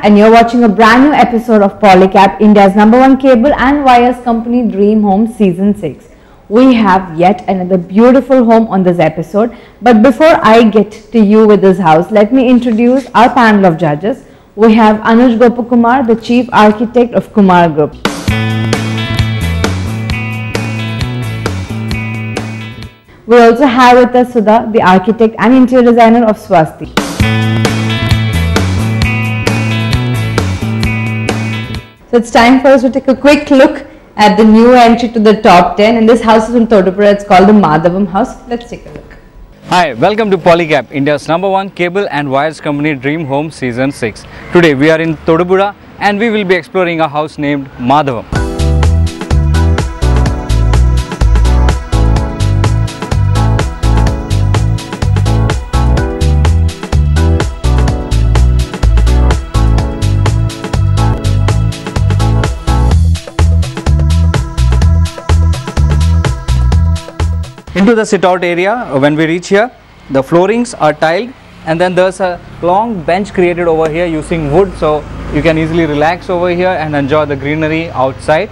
and you're watching a brand new episode of Polycab, India's #1 cable and wires company Dream Home Season 6. We have yet another beautiful home on this episode, but before I get to you with this house, let me introduce our panel of judges. We have Anuj Gopakumar, the Chief Architect of Kumar Group. We also have with us Sudha, the Architect and Interior Designer of Swasti. So it's time for us to take a quick look at the new entry to the top 10, and this house is in Thodupuzha. It's called the Madhavam House. Let's take a look. Hi, welcome to Polycab, India's #1 cable and wires company Dream Home Season 6. Today we are in Thodupuzha and we will be exploring a house named Madhavam. Into the sit-out area, when we reach here, the floorings are tiled, and then there's a long bench created over here using wood, so you can easily relax over here and enjoy the greenery outside.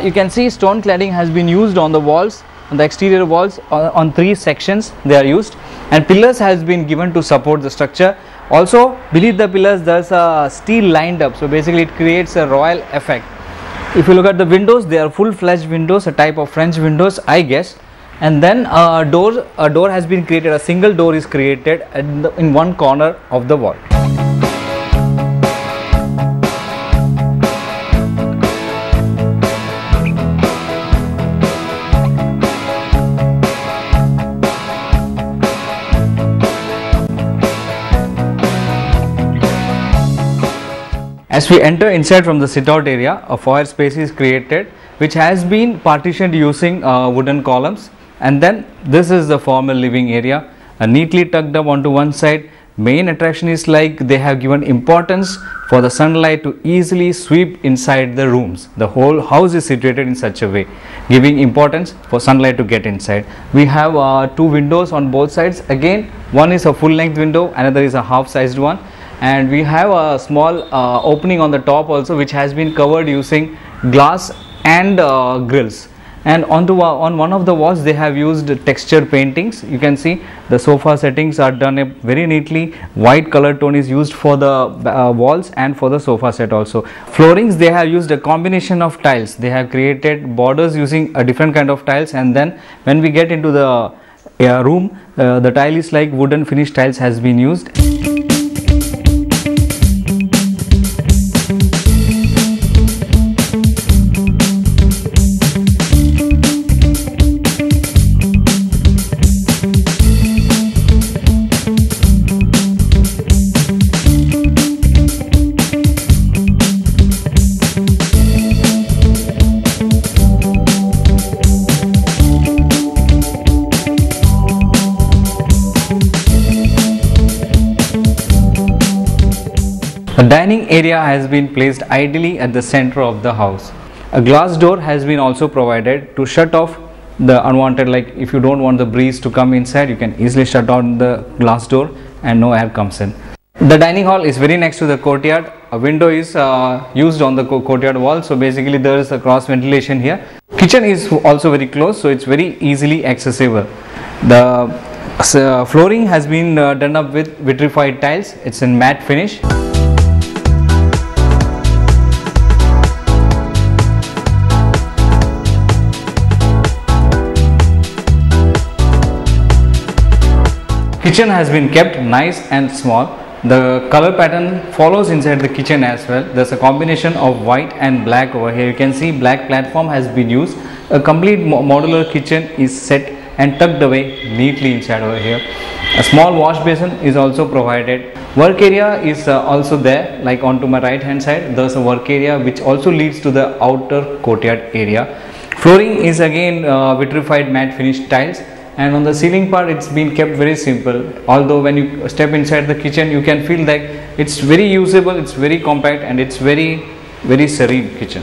You can see stone cladding has been used on the walls, on the exterior walls, on 3 sections they are used, and pillars has been given to support the structure. Also beneath the pillars there's a steel lined up, so basically it creates a royal effect. If you look at the windows, they are full-fledged windows, a type of French windows, I guess. And then a door has been created, a single door is created in one corner of the wall. As we enter inside from the sit-out area, a foyer space is created which has been partitioned using wooden columns. And then this is the formal living area, neatly tucked up onto one side. Main attraction is like they have given importance for the sunlight to easily sweep inside the rooms. The whole house is situated in such a way, giving importance for sunlight to get inside. We have 2 windows on both sides. Again, one is a full length window, another is a half sized one. And we have a small opening on the top also, which has been covered using glass and grills. And on one of the walls they have used texture paintings. You can see the sofa settings are done very neatly. White color tone is used for the walls and for the sofa set also. Floorings, they have used a combination of tiles. They have created borders using a different kind of tiles, and then when we get into the room, the tile is like wooden finished tiles has been used. The dining area has been placed ideally at the center of the house. A glass door has been also provided to shut off the unwanted, like if you don't want the breeze to come inside, you can easily shut down the glass door and no air comes in. The dining hall is very next to the courtyard. A window is used on the courtyard wall, so basically there is a cross ventilation here. Kitchen is also very close, so it's very easily accessible. The flooring has been done up with vitrified tiles. It's in matte finish. Kitchen has been kept nice and small. The color pattern follows inside the kitchen as well. There's a combination of white and black over here. You can see black platform has been used. A complete modular kitchen is set and tucked away neatly inside over here. A small wash basin is also provided. Work area is also there, like onto my right hand side. There's a work area which also leads to the outer courtyard area. Flooring is again vitrified matte finished tiles. And on the ceiling part, it's been kept very simple. Although when you step inside the kitchen, you can feel that it's very usable, it's very compact, and it's very serene kitchen.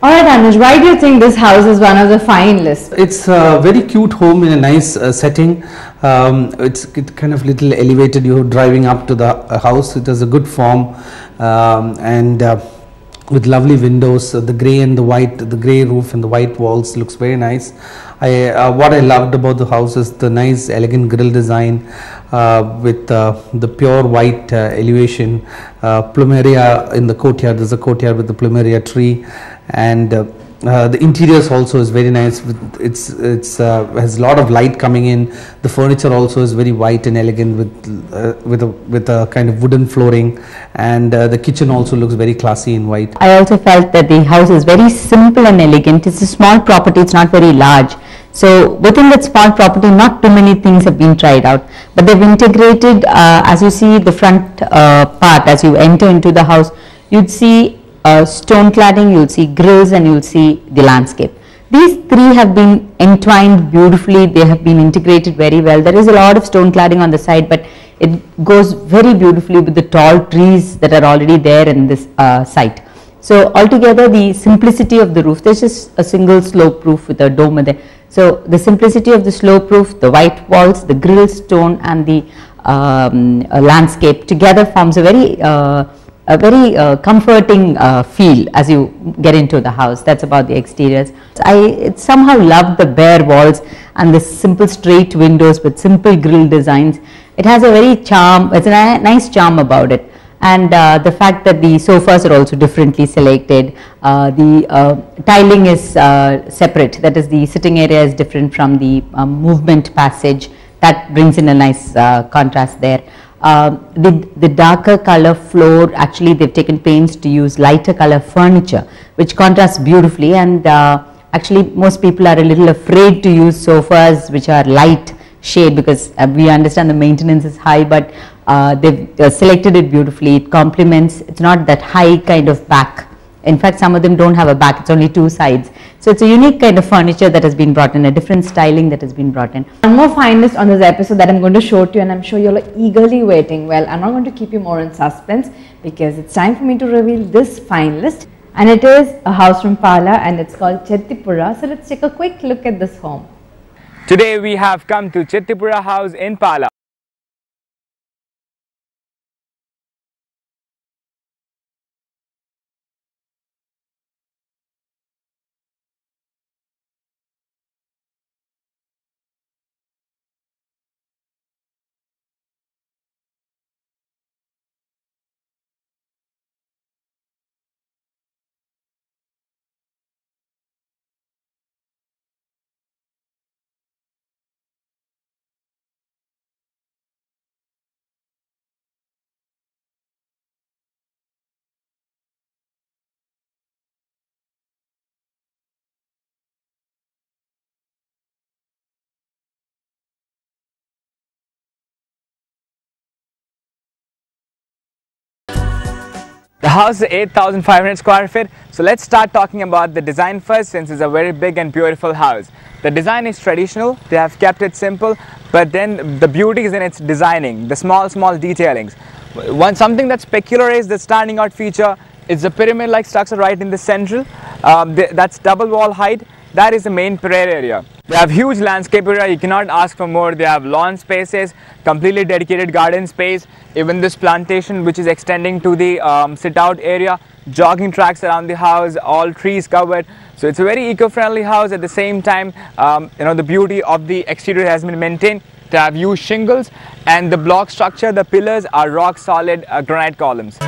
Alright Anuj, why do you think this house is one of the finalists? It's a very cute home in a nice setting. It's kind of little elevated. You're driving up to the house. It has a good form and with lovely windows. The grey and the white, the grey roof and the white walls looks very nice. What I loved about the house is the nice elegant grille design with the pure white elevation, plumeria in the courtyard. There's a courtyard with the plumeria tree, and the interiors also is very nice. It's has a lot of light coming in. The furniture also is very white and elegant with a kind of wooden flooring, and the kitchen also looks very classy in white. I also felt that the house is very simple and elegant. It's a small property, it's not very large. So within that small property, not too many things have been tried out, but they've integrated, as you see the front part, as you enter into the house, you'd see stone cladding, you'll see grills, and you'll see the landscape. These three have been entwined beautifully. They have been integrated very well. There is a lot of stone cladding on the side, but it goes very beautifully with the tall trees that are already there in this site. So altogether, the simplicity of the roof, there's just a single slope roof with a dome there. So the simplicity of the slope roof, the white walls, the grill stone, and the landscape together forms a very comforting feel as you get into the house. That's about the exteriors. I somehow love the bare walls and the simple straight windows with simple grill designs. It has a very charm, it's a nice charm about it. And the fact that the sofas are also differently selected, the tiling is separate, that is the sitting area is different from the movement passage. That brings in a nice contrast there. The darker color floor, actually they've taken pains to use lighter color furniture, which contrasts beautifully, and actually most people are a little afraid to use sofas which are light shade, because we understand the maintenance is high, but they've selected it beautifully. It complements, it's not that high kind of back. In fact, some of them don't have a back, it's only two sides. So it's a unique kind of furniture that has been brought in, a different styling that has been brought in. One more finalist on this episode that I'm going to show to you, and I'm sure you're eagerly waiting. Well, I'm not going to keep you more in suspense because it's time for me to reveal this finalist, and it is a house from Pala, and it's called Chethipuzha. So let's take a quick look at this home. Today we have come to Chethipuzha House in Pala. The house is 8,500 square feet. So let's start talking about the design first, since it's a very big and beautiful house. The design is traditional, they have kept it simple, but then the beauty is in its designing, the small detailings. Something that's peculiar is the standing out feature. It's a pyramid like structure right in the central. That's double wall height. That is the main prayer area. They have huge landscape area, you cannot ask for more. They have lawn spaces, completely dedicated garden space, even this plantation which is extending to the sit out area, jogging tracks around the house, all trees covered. So it's a very eco-friendly house. At the same time, the beauty of the exterior has been maintained. They have used shingles, and the block structure, the pillars are rock solid granite columns.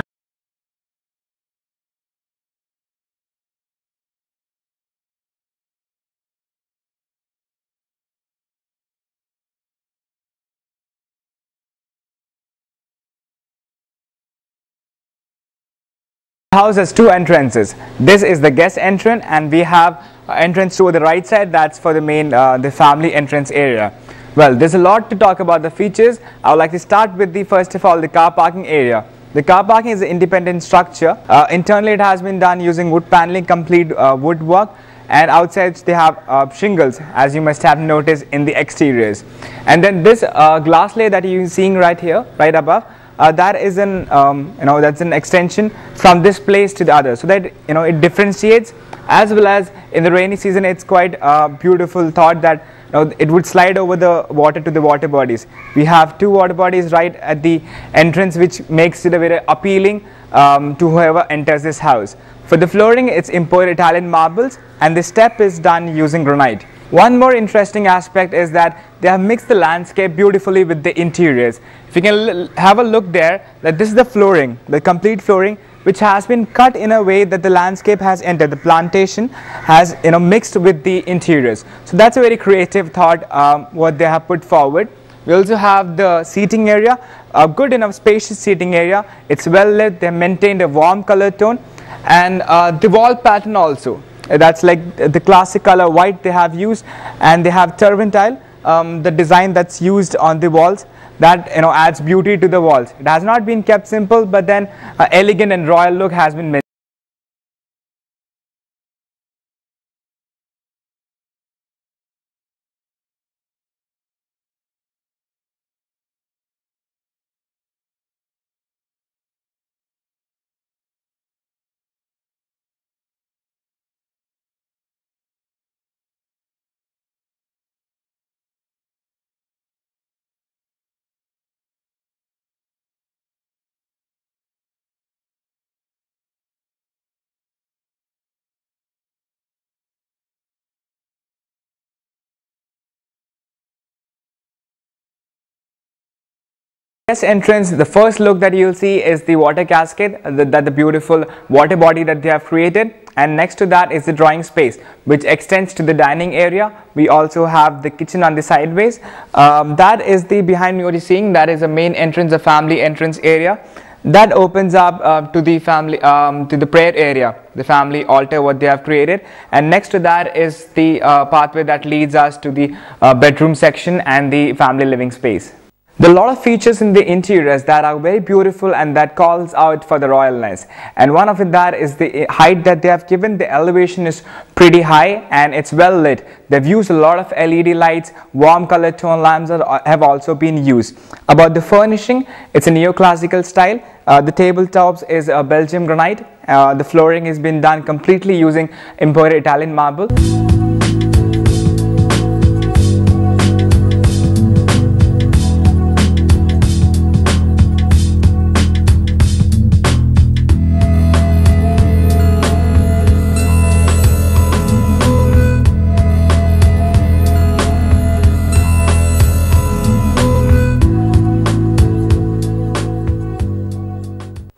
The house has two entrances. This is the guest entrance, and we have entrance to the right side. That's for the main the family entrance area. Well, there's a lot to talk about the features. I would like to start with first of all the car parking area. The car parking is an independent structure. Internally it has been done using wood paneling, complete woodwork, and outside they have shingles, as you must have noticed in the exteriors. And then this glass layer that you're seeing right here, right above, that is an that's an extension from this place to the other, so that it differentiates as well as in the rainy season it's quite a beautiful thought that it would slide over the water to the water bodies. We have 2 water bodies right at the entrance, which makes it a very appealing to whoever enters this house. For the flooring, it's imported Italian marbles, and the step is done using granite. One more interesting aspect is that they have mixed the landscape beautifully with the interiors. If you can have a look there, that this is the flooring, the complete flooring, which has been cut in a way that the landscape has entered, the plantation has mixed with the interiors. So that's a very creative thought what they have put forward. We also have the seating area, a good enough spacious seating area. It's well lit, they maintained a warm color tone, and the wall pattern also. That's like the classic color white they have used, and they have turpentine, the design that's used on the walls, that adds beauty to the walls. It has not been kept simple, but then elegant and royal look has been maintained. Guest entrance, the first look that you'll see is the water cascade, the beautiful water body that they have created, and next to that is the drawing space, which extends to the dining area. We also have the kitchen on the sideways. That is the behind me what you're seeing. That is the main entrance, the family entrance area. That opens up to the family, to the prayer area, the family altar what they have created, and next to that is the pathway that leads us to the bedroom section and the family living space. There are a lot of features in the interiors that are very beautiful and that calls out for the royalness, and one of that is the height that they have given. The elevation is pretty high and it's well lit. They've used a lot of LED lights, warm color tone lamps have also been used. About the furnishing, it's a neoclassical style. The tabletops is a Belgium granite. The flooring has been done completely using imported Italian marble.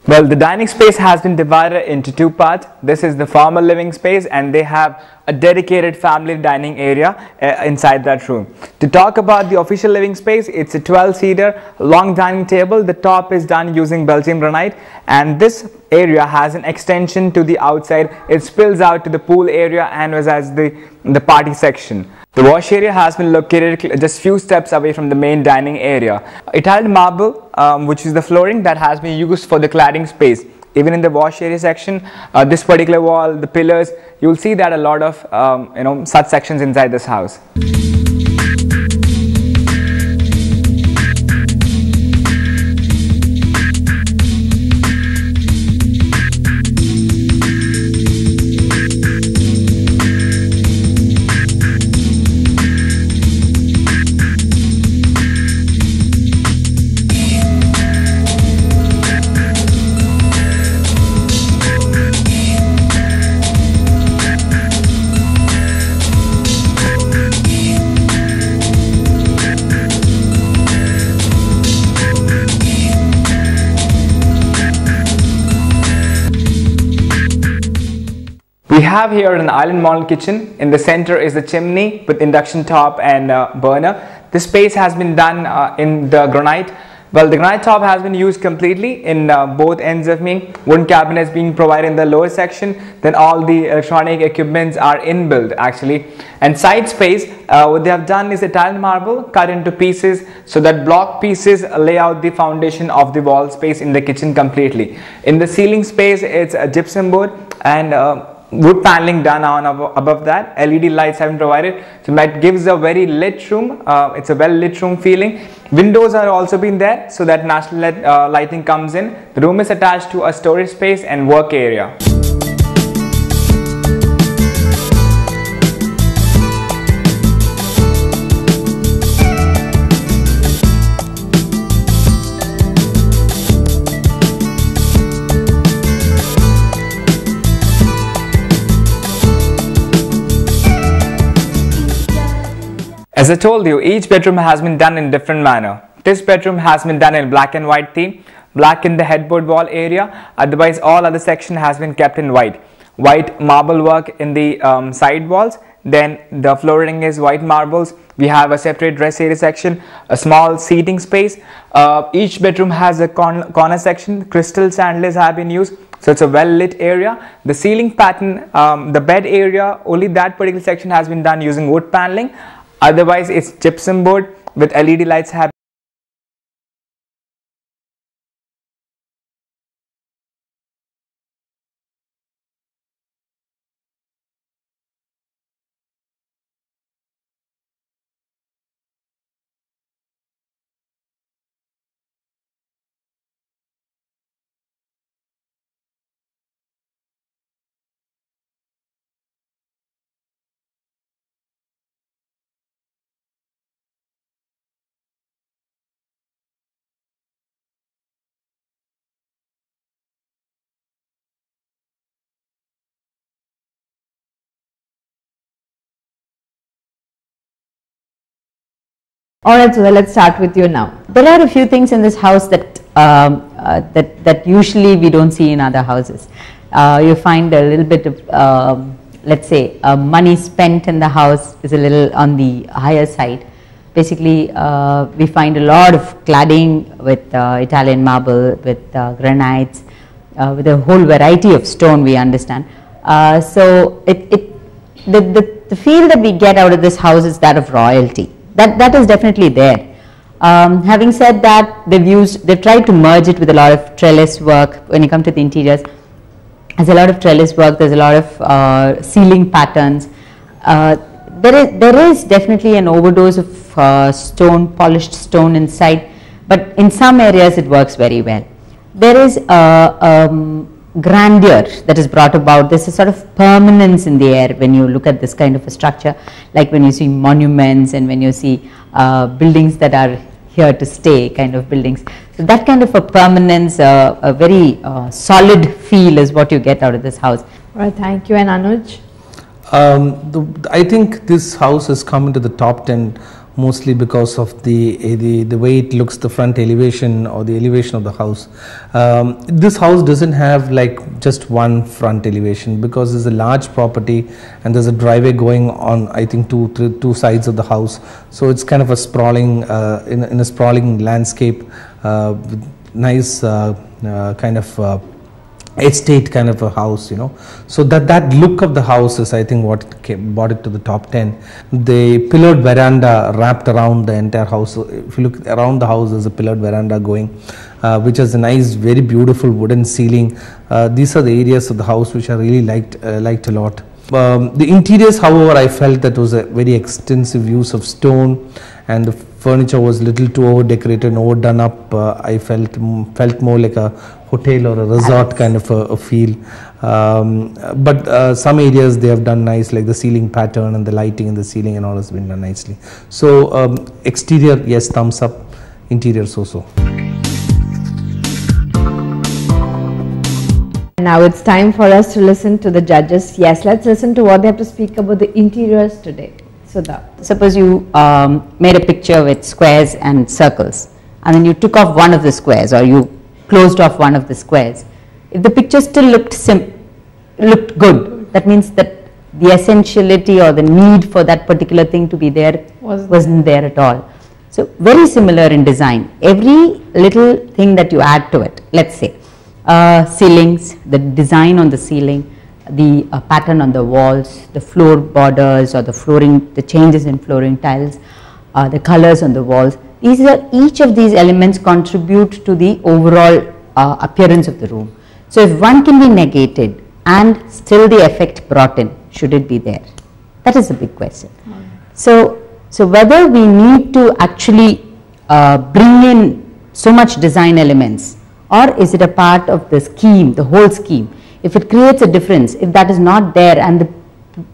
Well, the dining space has been divided into 2 parts. This is the formal living space, and they have a dedicated family dining area inside that room. To talk about the official living space, it's a 12-seater long dining table. The top is done using Belgium granite, and this area has an extension to the outside. It spills out to the pool area and was as the party section. The wash area has been located just few steps away from the main dining area. Italian marble, which is the flooring that has been used for the cladding space. Even in the wash area section, this particular wall, the pillars, you'll see that a lot of such sections inside this house. We have here an island model kitchen. In the center is the chimney with induction top and burner. This space has been done in the granite. Well, the granite top has been used completely in both ends of me. Wooden cabinets being provided in the lower section. Then all the electronic equipments are inbuilt actually. And side space, what they have done is Italian marble cut into pieces so that block pieces lay out the foundation of the wall space in the kitchen completely. In the ceiling space, it's a gypsum board and wood paneling done on above that. LED lights have been provided, so that gives a very lit room. It's a well lit room feeling. Windows are also been there so that natural lighting comes in. The room is attached to a storage space and work area. As I told you, each bedroom has been done in different manner. This bedroom has been done in black and white theme, black in the headboard wall area, otherwise all other section has been kept in white. White marble work in the side walls, then the flooring is white marbles. We have a separate dress area section, a small seating space. Each bedroom has a corner section, crystal chandeliers have been used, so it's a well lit area. The ceiling pattern, the bed area, only that particular section has been done using wood paneling, otherwise it's gypsum board with LED lights have. Alright, so let's start with you now. There are a few things in this house that that usually we don't see in other houses. You find a little bit of let's say money spent in the house is a little on the higher side. Basically, we find a lot of cladding with Italian marble, with granites, with a whole variety of stone, we understand. So the feel that we get out of this house is that of royalty. That is definitely there. Having said that, they've tried to merge it with a lot of trellis work. When you come to the interiors, there's a lot of trellis work, there's a lot of ceiling patterns. There is definitely an overdose of stone, polished stone inside, but in some areas it works very well. There is grandeur that is brought about. There's a sort of permanence in the air when you look at this kind of a structure, like when you see monuments and when you see buildings that are here to stay kind of buildings. So that kind of a permanence, a very solid feel is what you get out of this house. Alright, thank you. And Anuj? I think this house has come into the top 10 mostly because of the way it looks, the front elevation or the elevation of the house. This house doesn't have like just one front elevation because there's a large property and there's a driveway going on, I think two sides of the house. So it's kind of a sprawling in a sprawling landscape with nice kind of estate kind of a house, you know. So that look of the house is, I think, what brought it to the top 10. The pillared veranda wrapped around the entire house. So if you look around the house, there's a pillared veranda going, which has a nice, very beautiful wooden ceiling. These are the areas of the house which I really liked a lot. The interiors, however, I felt that was a very extensive use of stone, and the furniture was a little too over decorated and overdone up. I felt more like a hotel or a resort kind of a feel. But some areas they have done nice, like the ceiling pattern and the lighting in the ceiling and all has been done nicely. So exterior, yes, thumbs up. Interior, so. Now it's time for us to listen to the judges. Yes, let's listen to what they have to speak about the interiors today. Sudha. Suppose you made a picture with squares and circles, and then you took off one of the squares or you closed off one of the squares. If the picture still looked good, that means that the essentiality or the need for that particular thing to be there wasn't there at all. So very similar in design. Every little thing that you add to it, let's say ceilings, the design on the ceiling, the pattern on the walls, the floor borders or the flooring, the changes in flooring tiles, the colors on the walls. Each of these elements contribute to the overall appearance of the room. So if one can be negated and still the effect brought in, should it be there? That is a big question. So whether we need to actually bring in so much design elements, or is it a part of the scheme, the whole scheme? If it creates a difference, if that is not there and the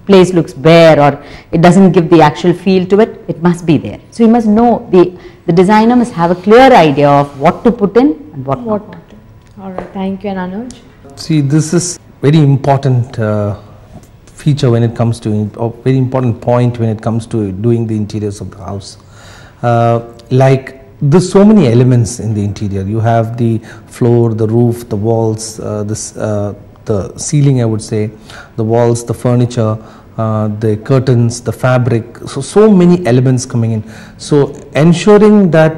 place looks bare or it doesn't give the actual feel to it, it must be there. So you must know, the designer must have a clear idea of what to put in and what not. Alright, thank you. And Anuj? See, this is very important feature when it comes to, or very important point when it comes to doing the interiors of the house. Like there's so many elements in the interior. You have the floor, the roof, the walls, the ceiling, I would say, the walls, the furniture, the curtains, the fabric. So many elements coming in. So ensuring that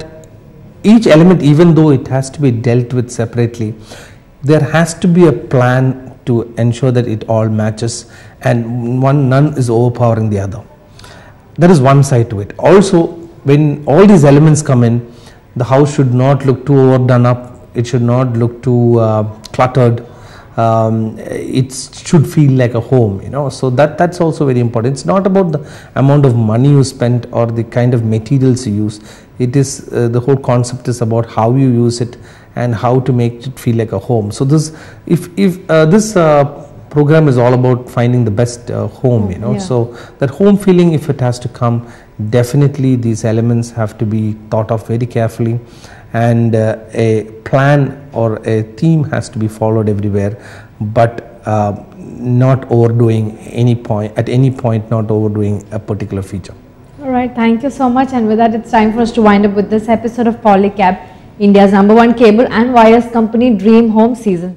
each element, even though it has to be dealt with separately, there has to be a plan to ensure that it all matches and none is overpowering the other. That is one side to it. Also, when all these elements come in, the house should not look too overdone up. It should not look too cluttered. It should feel like a home, you know. So that's also very important. It's not about the amount of money you spent or the kind of materials you use. It is the whole concept is about how you use it and how to make it feel like a home. So this, if this program is all about finding the best home, you know. Yeah. So that home feeling, if it has to come, definitely these elements have to be thought of very carefully, and a plan or a theme has to be followed everywhere, but not overdoing any point, at any point not overdoing a particular feature. Alright, thank you so much, and with that it's time for us to wind up with this episode of Polycab, India's #1 cable and wires company, Dream Home Season 6.